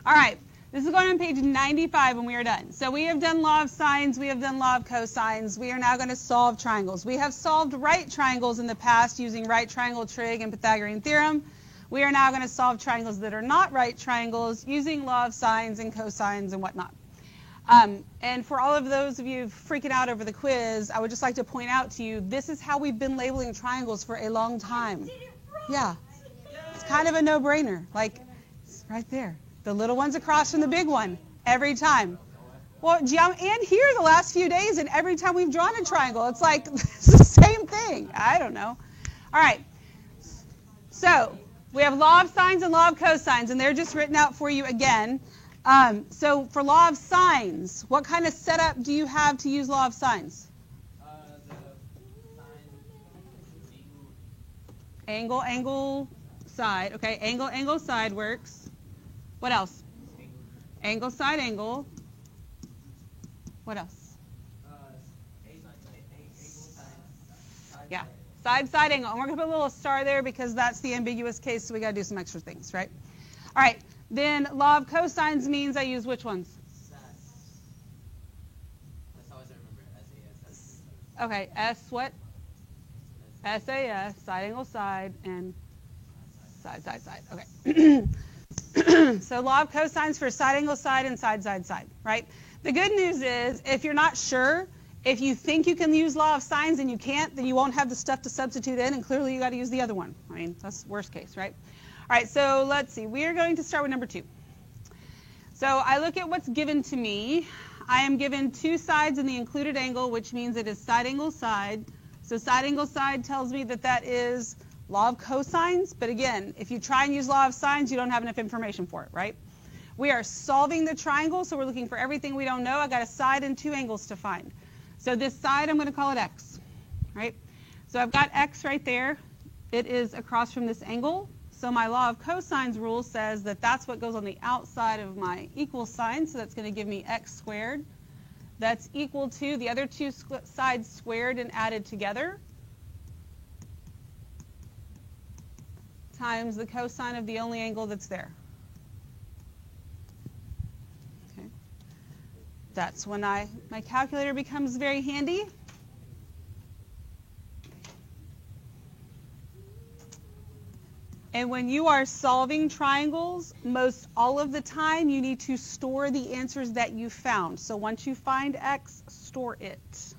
All right, this is going on page 95 when we are done. So we have done law of sines, we have done law of cosines. We are now going to solve triangles. We have solved right triangles in the past using right triangle trig and Pythagorean theorem. We are now going to solve triangles that are not right triangles using law of sines and cosines and whatnot. And for all of those of you freaking out over the quiz, I would just like to point out to you, this is how we've been labeling triangles for a long time. Yeah, it's kind of a no-brainer. Like, it's right there. The little one's across from the big one every time. Well, and here the last few days, and every time we've drawn a triangle, it's like it's the same thing. I don't know. All right. So we have law of sines and law of cosines, and they're just written out for you again. So for law of sines, what kind of setup do you have to use law of sines? Angle, side. Okay, angle, side works. What else? Angle, side, angle. What else? Yeah, side, angle. And we're going to put a little star there because that's the ambiguous case, so we got to do some extra things, right? All right. Then law of cosines means I use which ones? That's always I remember. SAS. Okay, S what? SAS, side angle side, and side. Okay. So law of cosines for side angle side and side, right? The good news is if you're not sure, if you think you can use law of sines and you can't, then you won't have the stuff to substitute in, and clearly you got to use the other one. I mean, that's worst case, right? All right, so let's see. We are going to start with number 2. So I look at what's given to me. I am given 2 sides in the included angle, which means it is side angle side. So side angle side tells me that that is law of cosines. But again, if you try and use law of sines, you don't have enough information for it, right? We are solving the triangle, so we're looking for everything we don't know. I got a side and 2 angles to find. So this side, I'm going to call it x, right? So I've got x right there. It is across from this angle. So my law of cosines rule says that that's what goes on the outside of my equal sign. So that's going to give me x squared. That's equal to the other 2 sides squared and added together times the cosine of the only angle that's there. Okay. That's when my calculator becomes very handy. And when you are solving triangles, most all of the time you need to store the answers that you found. So once you find x, store it.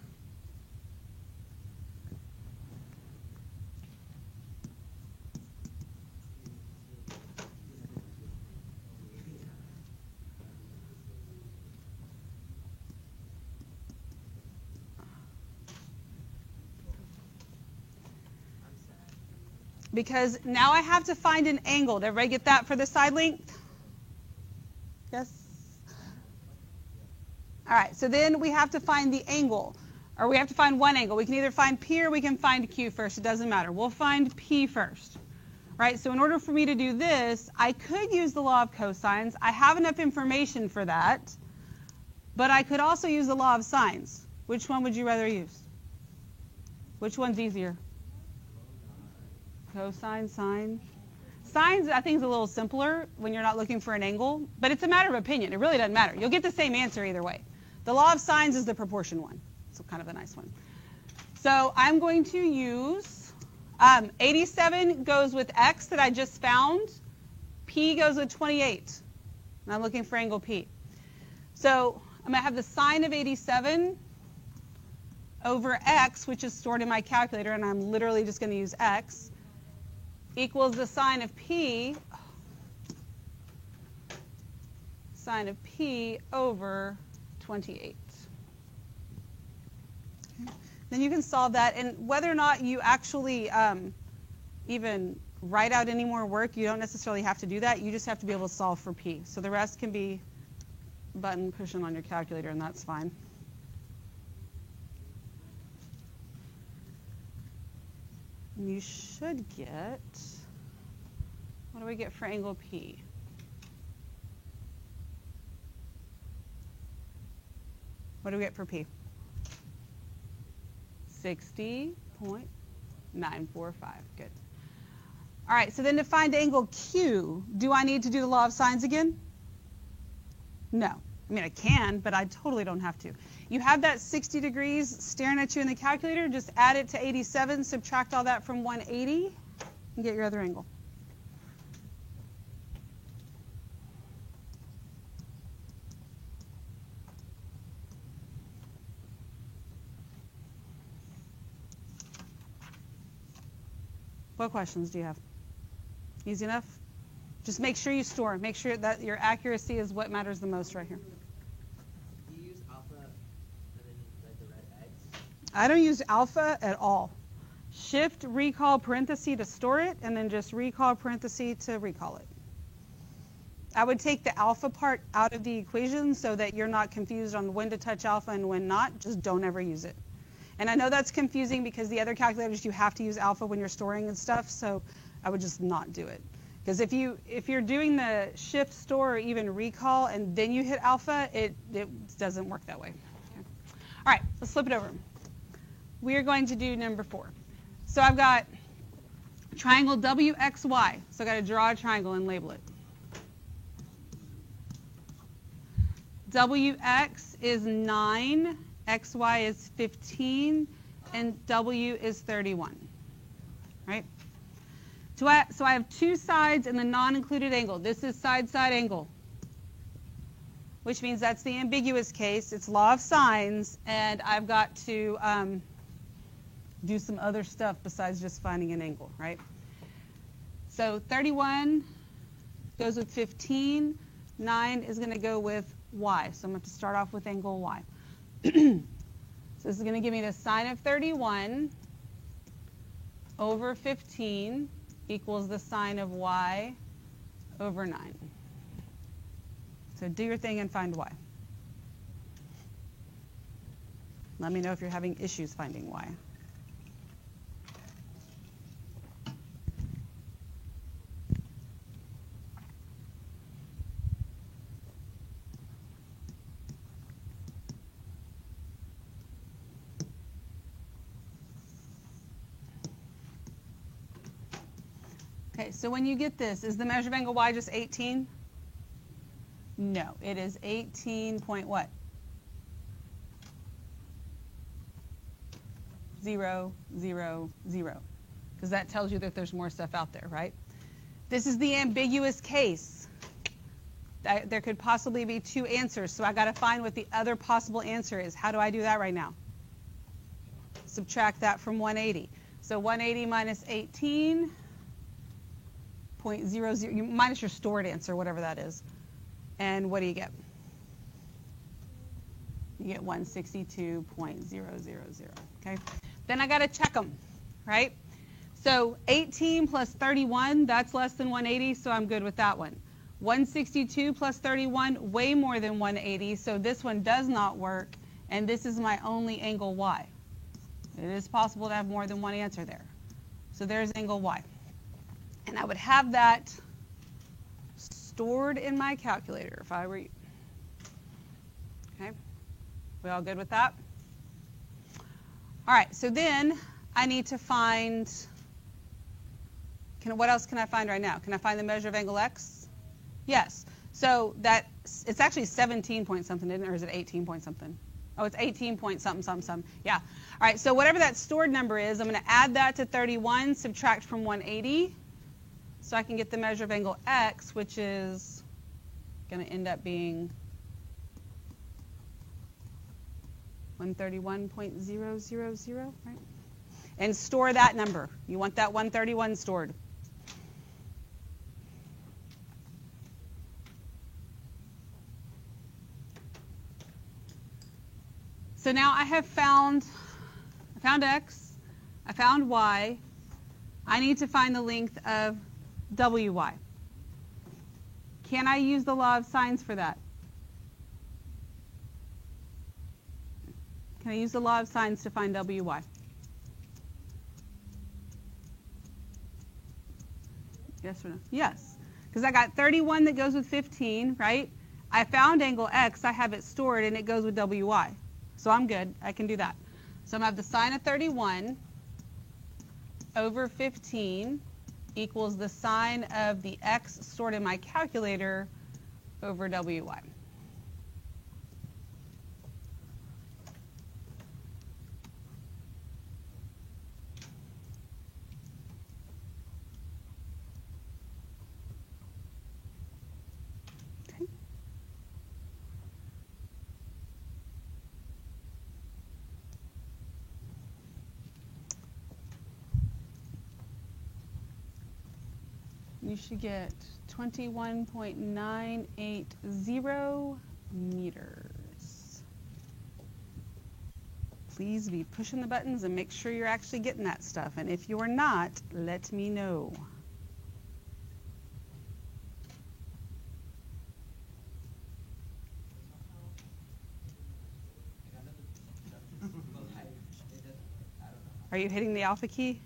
Because now I have to find an angle. Did everybody get that for the side length? Yes? All right, so then we have to find the angle. Or we have to find one angle. We can either find P or we can find Q first. It doesn't matter. We'll find P first. Right, so in order for me to do this, I could use the law of cosines. I have enough information for that. But I could also use the law of sines. Which one would you rather use? Which one's easier? Cosine, sine. Sines, I think, is a little simpler when you're not looking for an angle, but it's a matter of opinion. It really doesn't matter. You'll get the same answer either way. The law of sines is the proportion one, so kind of a nice one. So I'm going to use 87 goes with x that I just found. P goes with 28, and I'm looking for angle P. So I'm going to have the sine of 87 over x, which is stored in my calculator, and I'm literally just going to use x, equals the sine of P over 28. Okay. Then you can solve that, and whether or not you actually even write out any more work, you don't necessarily have to do that. You just have to be able to solve for P. So the rest can be button pushing on your calculator, and that's fine. You should get, what do we get for angle P? What do we get for P? 60.945. Good. All right, so then to find angle Q, do I need to do the law of sines again? No. I mean, I can, but I totally don't have to. You have that 60 degrees staring at you in the calculator, just add it to 87, subtract all that from 180, and get your other angle. What questions do you have? Easy enough? Just make sure you store. Make sure that your accuracy is what matters the most right here. Do you use alpha and then like the red X? I don't use alpha at all. Shift, recall, parenthesis to store it, and then just recall, parenthesis to recall it. I would take the alpha part out of the equation so that you're not confused on when to touch alpha and when not. Just don't ever use it. And I know that's confusing because the other calculators you have to use alpha when you're storing and stuff, so I would just not do it. Because if you're doing the shift, store, or even recall and then you hit alpha, it doesn't work that way. Okay. All right, let's flip it over. We are going to do number 4. So I've got triangle WXY. So I've got to draw a triangle and label it. WX is 9, XY is 15, and W is 31. Right? So I have two sides in the non-included angle. This is side-side angle, which means that's the ambiguous case. It's law of sines, and I've got to do some other stuff besides just finding an angle, right? So 31 goes with 15. 9 is going to go with Y. So I'm going to have to start off with angle Y. So this is going to give me the sine of 31 over 15 equals the sine of Y over 9. So do your thing and find Y. Let me know if you're having issues finding Y. Okay, so when you get this, is the measure of angle Y just 18? No, it is 18 point what? 0, 0, 0. Because that tells you that there's more stuff out there, right? This is the ambiguous case. There could possibly be two answers, so I got to find what the other possible answer is. How do I do that right now? Subtract that from 180. So 180 minus 18. 0.00, minus your stored answer, whatever that is. And what do you get? You get 162.000. Okay? Then I got to check them, right? So 18 plus 31, that's less than 180, so I'm good with that one. 162 plus 31, way more than 180, so this one does not work, and this is my only angle Y. It is possible to have more than one answer there. So there's angle Y. And I would have that stored in my calculator if I were you. Okay? We all good with that? All right, so then I need to find, what else can I find right now? Can I find the measure of angle X? Yes. So it's actually 17 point something, isn't it? Or is it 18 point something? Oh, it's 18 point something, something, something. Yeah. All right, so whatever that stored number is, I'm going to add that to 31, subtract from 180. So I can get the measure of angle X, which is going to end up being 131.000, right? And store that number. You want that 131 stored. So now I found X, I found Y. I need to find the length of WY. Can I use the law of sines for that? Can I use the law of sines to find WY? Yes or no? Yes. Because I got 31 that goes with 15, right? I found angle X, I have it stored, and it goes with WY. So I'm good. I can do that. So I'm going to have the sine of 31 over 15 equals the sine of the X stored in my calculator over WY. you should get 21.980 meters. Please be pushing the buttons and make sure you're actually getting that stuff. And if you're not, let me know. Are you hitting the alpha key?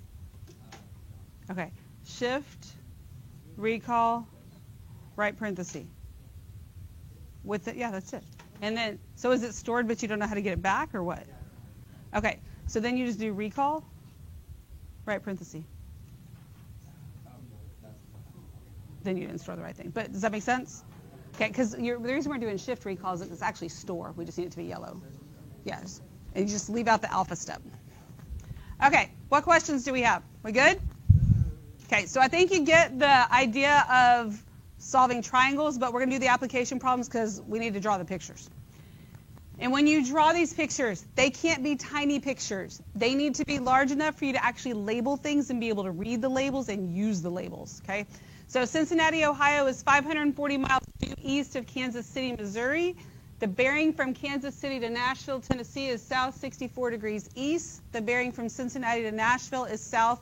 Okay. Shift, recall, right parenthesis. With it, yeah, that's it. And then, so is it stored but you don't know how to get it back or what? Okay, so then you just do recall, right parenthesis. Then you didn't store the right thing. But does that make sense? Okay, because the reason we're doing shift recall is that it's actually store. We just need it to be yellow. Yes. And you just leave out the alpha step. Okay, what questions do we have? We good? Okay, so I think you get the idea of solving triangles, but we're going to do the application problems because we need to draw the pictures. And when you draw these pictures, they can't be tiny pictures. They need to be large enough for you to actually label things and be able to read the labels and use the labels, okay? So Cincinnati, Ohio is 540 miles due east of Kansas City, Missouri. The bearing from Kansas City to Nashville, Tennessee is south 64 degrees east. The bearing from Cincinnati to Nashville is south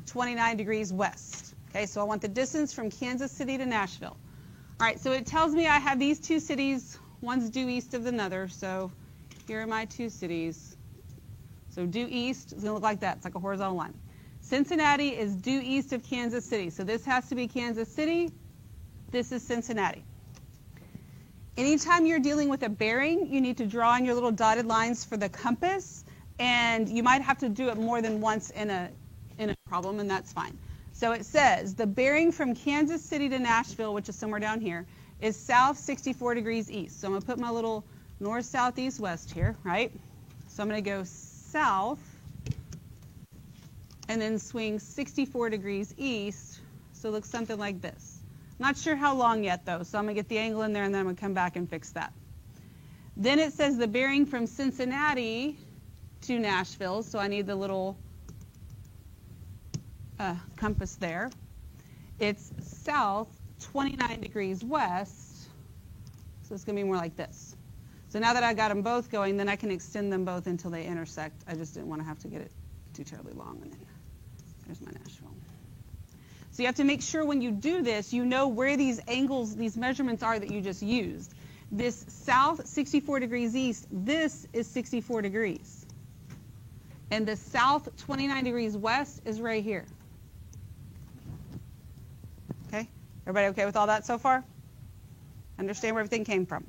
29 degrees west. Okay, so I want the distance from Kansas City to Nashville. All right, so it tells me I have these two cities. One's due east of another, so here are my two cities. So due east is going to look like that. It's like a horizontal line. Cincinnati is due east of Kansas City, so this has to be Kansas City. This is Cincinnati. Anytime you're dealing with a bearing, you need to draw in your little dotted lines for the compass, and you might have to do it more than once in a problem, and that's fine. So it says the bearing from Kansas City to Nashville, which is somewhere down here, is south 64 degrees east. So I'm going to put my little north, south, east, west here, right? So I'm going to go south and then swing 64 degrees east. So it looks something like this. Not sure how long yet, though, so I'm going to get the angle in there, and then I'm going to come back and fix that. Then it says the bearing from Cincinnati to Nashville, so I need the little compass there. It's south 29 degrees west, so it's going to be more like this. So now that I got them both going, then I can extend them both until they intersect. I just didn't want to have to get it too terribly long. And then there's my Nashville. So you have to make sure when you do this, you know where these angles, these measurements are that you just used. This south 64 degrees east, this is 64 degrees. And the south 29 degrees west is right here. Okay? Everybody okay with all that so far? Understand where everything came from?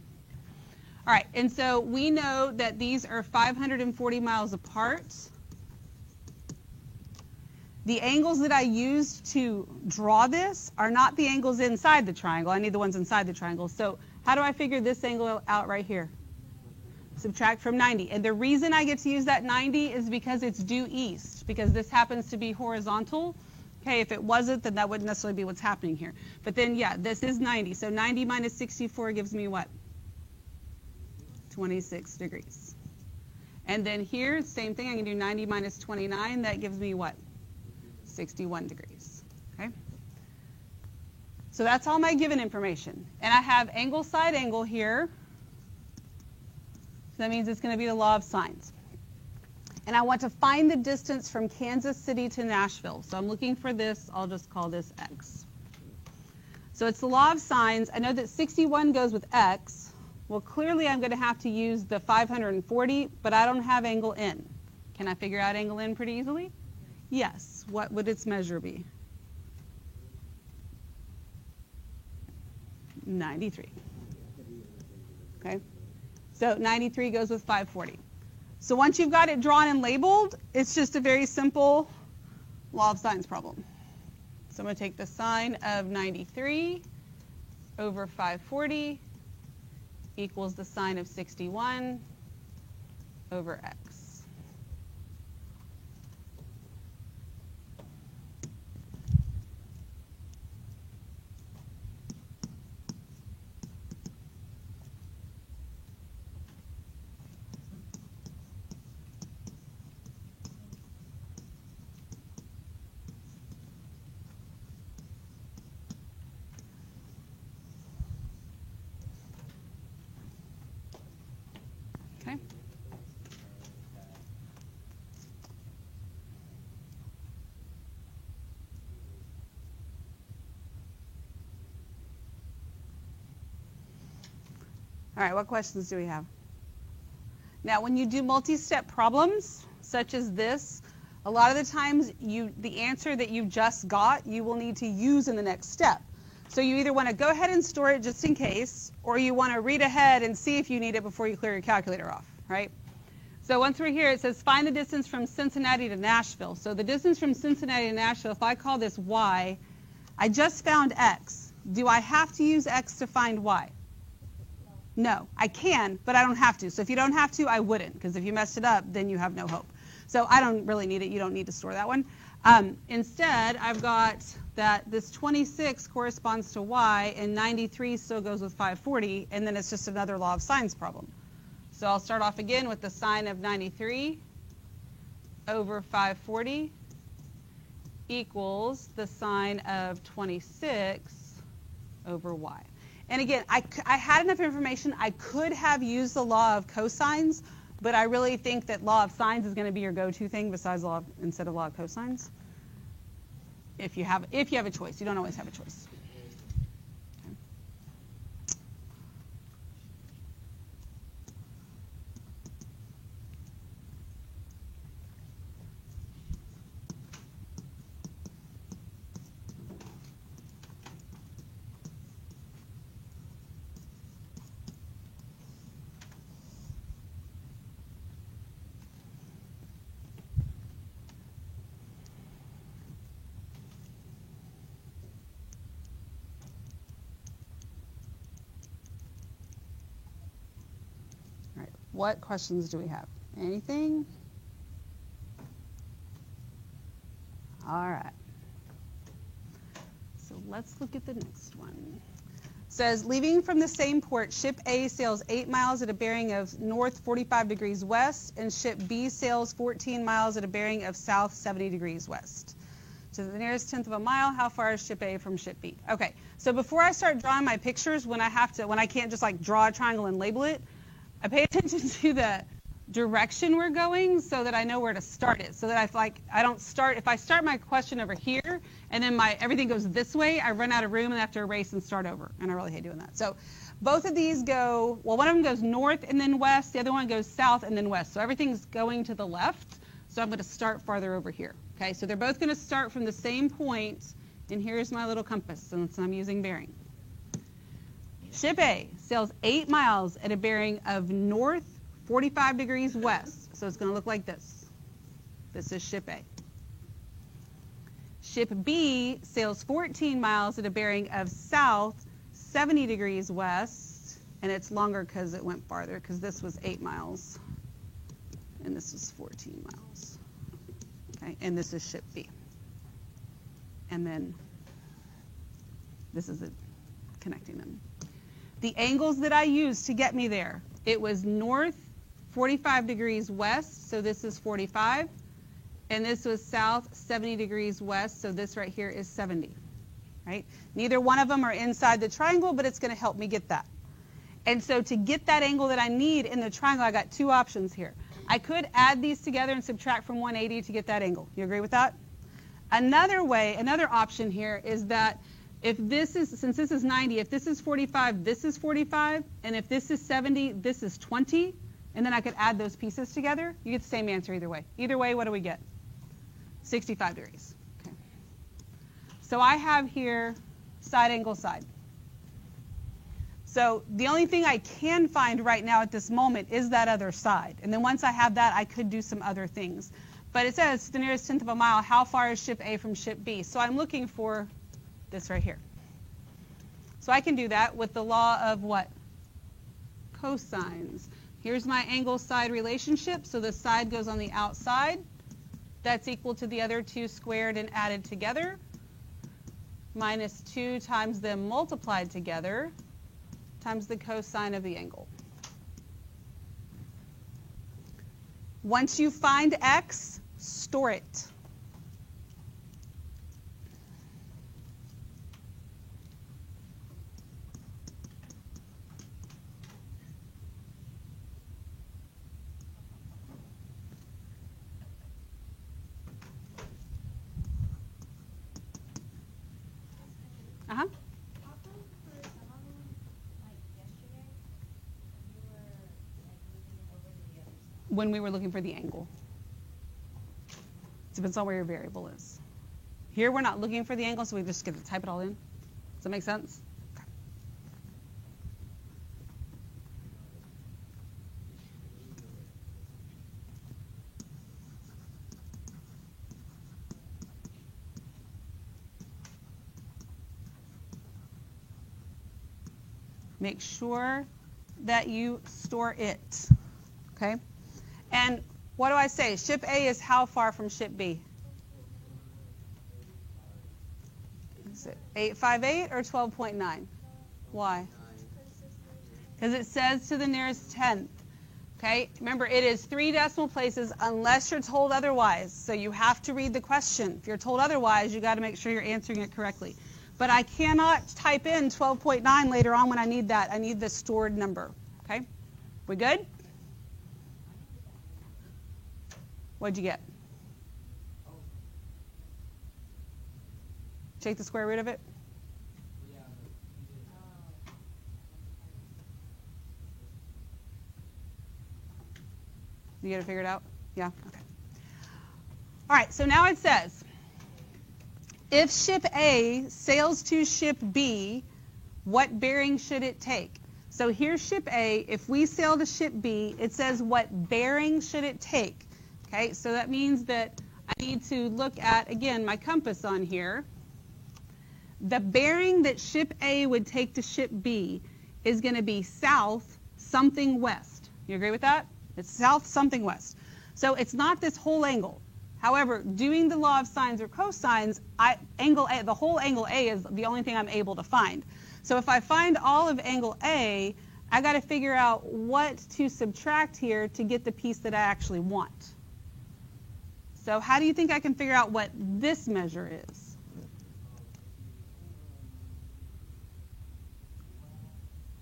All right, and so we know that these are 540 miles apart. The angles that I used to draw this are not the angles inside the triangle. I need the ones inside the triangle. So how do I figure this angle out right here? Subtract from 90. And the reason I get to use that 90 is because it's due east, because this happens to be horizontal. Okay, if it wasn't, then that wouldn't necessarily be what's happening here. But then, yeah, this is 90. So 90 minus 64 gives me what? 26 degrees. And then here, same thing. I can do 90 minus 29. That gives me what? 61 degrees. Okay? So that's all my given information. And I have angle side angle here. So that means it's going to be the law of sines. And I want to find the distance from Kansas City to Nashville. So I'm looking for this. I'll just call this x. So it's the law of sines. I know that 61 goes with x. Well, clearly I'm going to have to use the 540, but I don't have angle n. Can I figure out angle n pretty easily? Yes. What would its measure be? 93. Okay? So 93 goes with 540. So once you've got it drawn and labeled, it's just a very simple law of sines problem. So I'm going to take the sine of 93 over 540 equals the sine of 61 over x. All right, what questions do we have? Now, when you do multi-step problems, such as this, a lot of the times the answer that you just got, you will need to use in the next step. So you either want to go ahead and store it just in case, or you want to read ahead and see if you need it before you clear your calculator off, right? So once we're here, it says find the distance from Cincinnati to Nashville. So the distance from Cincinnati to Nashville, if I call this y, I just found x. Do I have to use x to find y? No, I can, but I don't have to. So if you don't have to, I wouldn't, because if you messed it up, then you have no hope. So I don't really need it. You don't need to store that one. Instead, I've got that this 26 corresponds to y, and 93 still goes with 540, and then it's just another law of sines problem. So I'll start off again with the sine of 93 over 540 equals the sine of 26 over y. And again, I had enough information. I could have used the law of cosines, but I really think that law of sines is going to be your go-to thing besides instead of law of cosines. If you have a choice, you don't always have a choice. What questions do we have? Anything? All right. So let's look at the next one. It says, leaving from the same port, ship A sails 8 miles at a bearing of north 45 degrees west, and ship B sails 14 miles at a bearing of south 70 degrees west. To the nearest tenth of a mile, how far is ship A from ship B? Okay, so before I start drawing my pictures, when I can't just like draw a triangle and label it, I pay attention to the direction we're going so that I know where to start it. So that I don't start, if I start my question over here and then everything goes this way, I run out of room and I have to erase and start over. And I really hate doing that. So both of these go, well, one of them goes north and then west. The other one goes south and then west. So everything's going to the left. So I'm going to start farther over here. Okay, so they're both going to start from the same point. And here's my little compass since I'm using bearing. Ship A sails 8 miles at a bearing of north 45 degrees west. So it's going to look like this. This is ship A. Ship B sails 14 miles at a bearing of south 70 degrees west. And it's longer because it went farther, because this was 8 miles. And this was 14 miles. Okay, and this is ship B. And then this is connecting them. The angles that I used to get me there, it was north 45 degrees west, so this is 45, and this was south 70 degrees west, so this right here is 70, right? Neither one of them are inside the triangle, but it's going to help me get that. And so to get that angle that I need in the triangle, I got two options here. I could add these together and subtract from 180 to get that angle. You agree with that? Another option here is that since this is 90, if this is 45, this is 45, and if this is 70, this is 20, and then I could add those pieces together, you get the same answer either way. Either way, what do we get? 65 degrees. Okay. So I have here side angle side. So the only thing I can find right now at this moment is that other side. And then once I have that, I could do some other things. But it says the nearest tenth of a mile, how far is ship A from ship B? So I'm looking for this right here. So I can do that with the law of what? Cosines. Here's my angle side relationship. So the side goes on the outside. That's equal to the other two squared and added together. Minus 2 times them multiplied together times the cosine of the angle. Once you find x, store it. when we were looking for the angle. It depends on where your variable is. Here we're not looking for the angle, so we just get to type it all in. Does that make sense? Okay. Make sure that you store it, okay? And what do I say? Ship A is how far from ship B? Is it 858 or 12.9? Why? Because it says to the nearest tenth, okay? Remember, it is 3 decimal places unless you're told otherwise. So you have to read the question. If you're told otherwise, you got to make sure you're answering it correctly. But I cannot type in 12.9 later on when I need that. I need the stored number, okay? We good? What'd you get? Take the square root of it? You get it figured out? Yeah? Okay. All right, so now it says, if ship A sails to ship B, what bearing should it take? So here's ship A. If we sail to ship B, it says what bearing should it take? Okay, so that means that I need to look at, again, my compass on here. The bearing that ship A would take to ship B is going to be south something west. You agree with that? It's south something west. So it's not this whole angle. However, doing the law of sines or cosines, angle A, the whole angle A is the only thing I'm able to find. So if I find all of angle A, I got to figure out what to subtract here to get the piece that I actually want. So how do you think I can figure out what this measure is?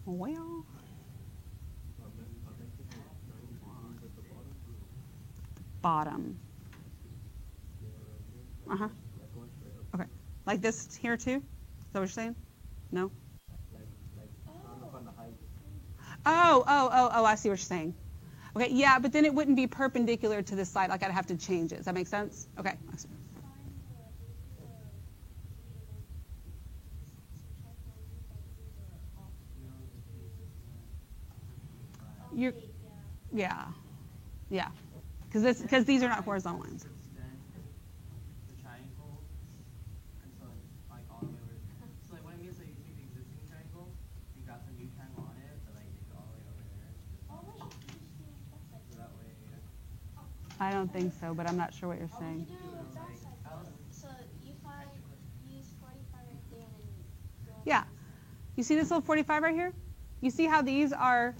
Well, bottom. Uh-huh. Okay. Like this here too? Is that what you're saying? No? Oh, I see what you're saying. Okay, yeah, but then it wouldn't be perpendicular to this side. Like I'd have to change it. Does that make sense? Okay. Yeah. Because these are not horizontal lines. I don't think so, but I'm not sure what you're saying. So you use 45 right there and then go. Yeah. You see this little 45 right here? You see how these are?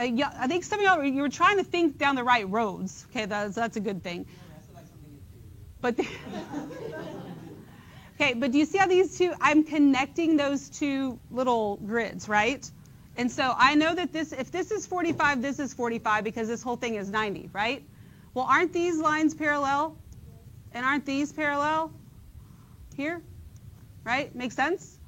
Yeah, I think some of y'all you were trying to think down the right roads. Okay, that's a good thing. But okay, but do you see how these two? I'm connecting those two little grids, right? And so I know that if this is 45, this is 45 because this whole thing is 90, right? Well, aren't these lines parallel? And aren't these parallel here? Right? Makes sense?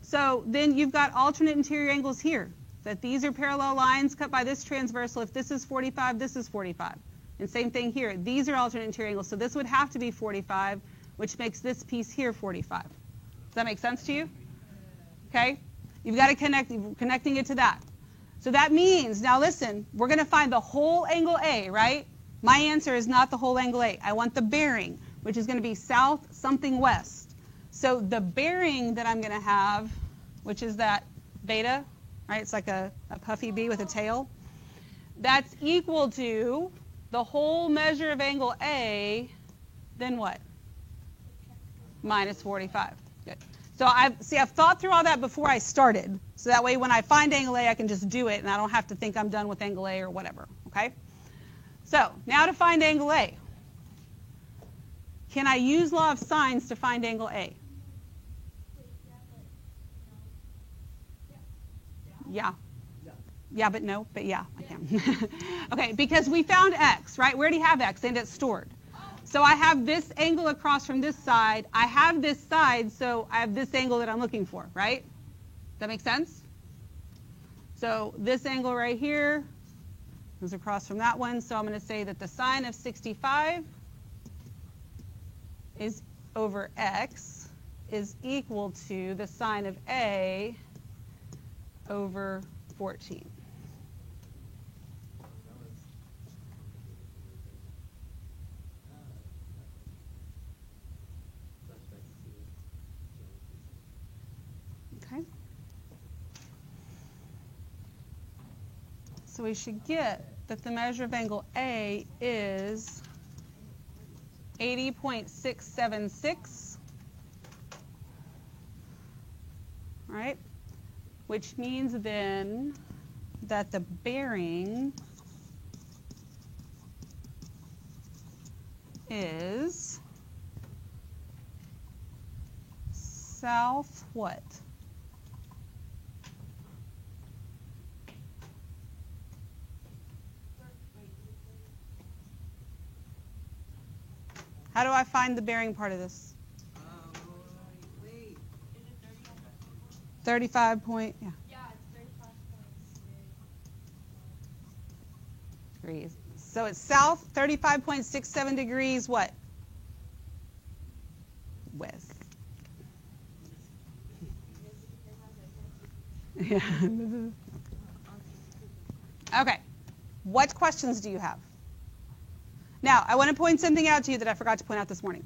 So then you've got alternate interior angles here. That these are parallel lines cut by this transversal. If this is 45, this is 45. And same thing here. These are alternate interior angles. So this would have to be 45, which makes this piece here 45. Does that make sense to you? Okay? You've got to connecting it to that. So that means, now listen, we're going to find the whole angle A, right? My answer is not the whole angle A. I want the bearing, which is going to be south something west. So the bearing that I'm going to have, which is that beta, right? It's like a puffy bee with a tail. That's equal to the whole measure of angle A, then what? Minus 45. Good. So I've thought through all that before I started. So that way when I find angle A, I can just do it, and I don't have to think I'm done with angle A or whatever, okay? So now to find angle A. Can I use law of sines to find angle A? Yeah. Yeah, but no, but yeah, I can. Okay, because we found x, right? We already have x, and it's stored. So I have this angle across from this side. I have this side, so I have this angle that I'm looking for, right? Does that make sense? So this angle right here, goes across from that one. So I'm going to say that the sine of 65 is over x is equal to the sine of a over 14. Okay. So we should get that the measure of angle A is 80.676, right? Which means then that the bearing is south what? How do I find the bearing part of this? Wait. 35 point, yeah. Yeah, it's 35.6 Degrees. So it's south, 35.67 degrees, what? West. Yeah. Okay. What questions do you have? Now, I want to point something out to you that I forgot to point out this morning.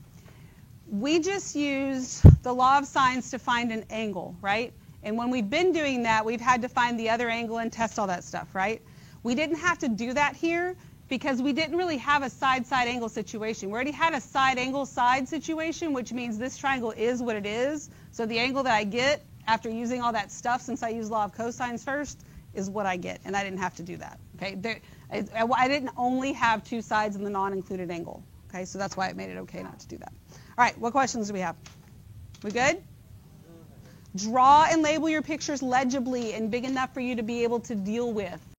We just used the law of sines to find an angle, right? And when we've been doing that, we've had to find the other angle and test all that stuff, right? We didn't have to do that here because we didn't really have a side-side angle situation. We already had a side angle side situation, which means this triangle is what it is. So the angle that I get after using all that stuff, since I used law of cosines first, is what I get, and I didn't have to do that. Okay, I didn't only have two sides in the non-included angle. Okay, so that's why it made it okay not to do that. All right, what questions do we have? We good? Draw and label your pictures legibly and big enough for you to be able to deal with.